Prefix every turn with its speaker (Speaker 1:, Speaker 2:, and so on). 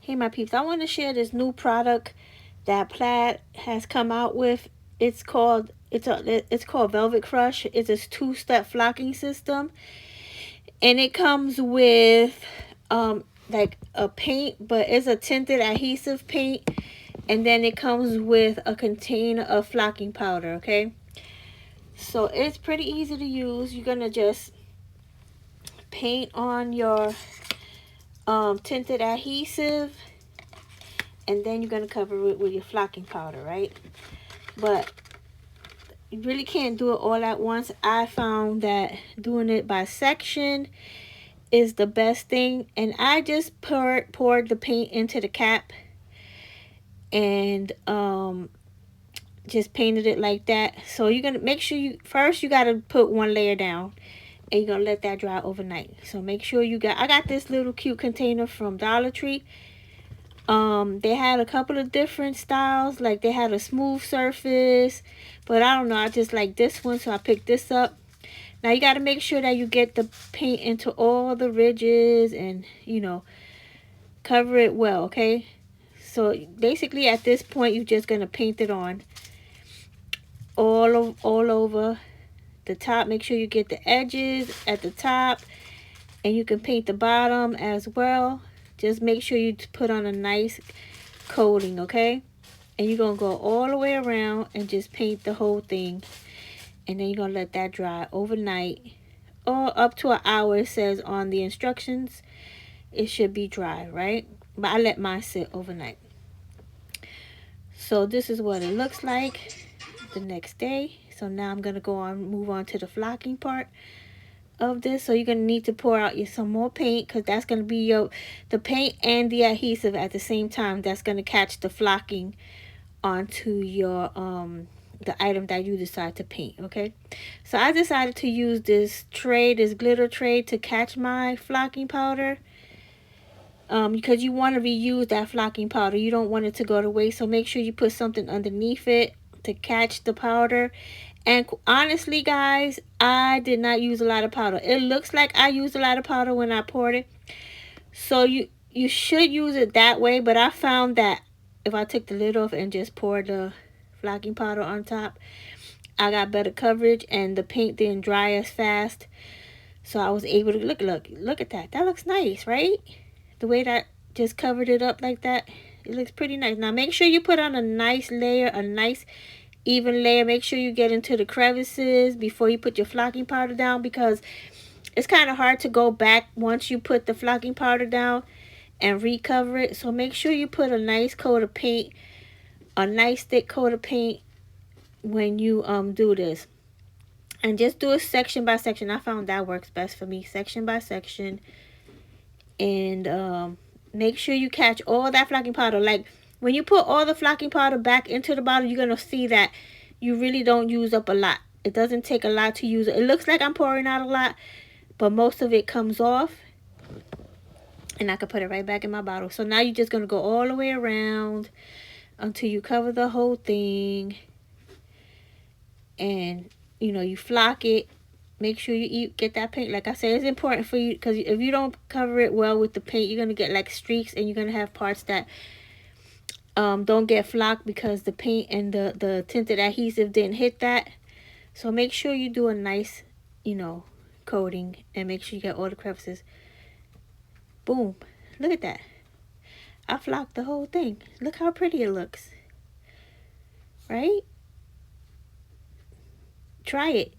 Speaker 1: Hey my peeps, I want to share this new product that Plaid has come out with. It's called Velvet Crush. It's a two-step flocking system, and it comes with like a paint, but it's a tinted adhesive paint, and then it comes with a container of flocking powder. Okay, so it's pretty easy to use. You're gonna just paint on your tinted adhesive, and then you're going to cover it with your flocking powder, right? But you really can't do it all at once. I found that doing it by section is the best thing, and I just poured the paint into the cap and just painted it like that. So you're going to make sure you got to put one layer down, and you're going to let that dry overnight. So make sure I got this little cute container from Dollar Tree. They had a couple of different styles, like they had a smooth surface, but I don't know, I just like this one, so I picked this up. Now you got to make sure that you get the paint into all the ridges and, cover it well, okay? So basically at this point, you're just going to paint it on all over the top. Make sure you get the edges at the top, and you can paint the bottom as well. Just make sure you put on a nice coating, okay? And you're going to go all the way around and just paint the whole thing. And then you're going to let that dry overnight. Or up to an hour, it says on the instructions. It should be dry, right? But I let mine sit overnight. So this is what it looks like the next day. So now I'm going to move on to the flocking part of this. So you're going to need to pour out some more paint, because that's going to be the paint and the adhesive at the same time. That's going to catch the flocking onto your the item that you decide to paint. Okay, so I decided to use this glitter tray to catch my flocking powder, because you want to reuse that flocking powder. You don't want it to go to waste, so make sure you put something underneath it to catch the powder. And honestly, guys, I did not use a lot of powder. It looks like I used a lot of powder when I poured it. So you should use it that way. But I found that if I took the lid off and just poured the flocking powder on top, I got better coverage and the paint didn't dry as fast. So I was able to look at that. That looks nice, right? The way that just covered it up like that, it looks pretty nice. Now make sure you put on a nice layer, a nice even layer. Make sure you get into the crevices before you put your flocking powder down, because it's kind of hard to go back once you put the flocking powder down and recover it. So make sure you put a nice coat of paint, a nice thick coat of paint when you do this. And just do it section by section. I found that works best for me, section by section. And make sure you catch all that flocking powder. Like when you put all the flocking powder back into the bottle, you're going to see that you really don't use up a lot. It doesn't take a lot to use it. It looks like I'm pouring out a lot, but most of it comes off. And I can put it right back in my bottle. So now you're just going to go all the way around until you cover the whole thing. And, you flock it. Make sure you get that paint. Like I said, it's important for you, because if you don't cover it well with the paint, you're going to get like streaks, and you're going to have parts that don't get flocked because the paint and the tinted adhesive didn't hit that. So make sure you do a nice, coating, and make sure you get all the crevices. Boom. Look at that. I flocked the whole thing. Look how pretty it looks. Right? Try it.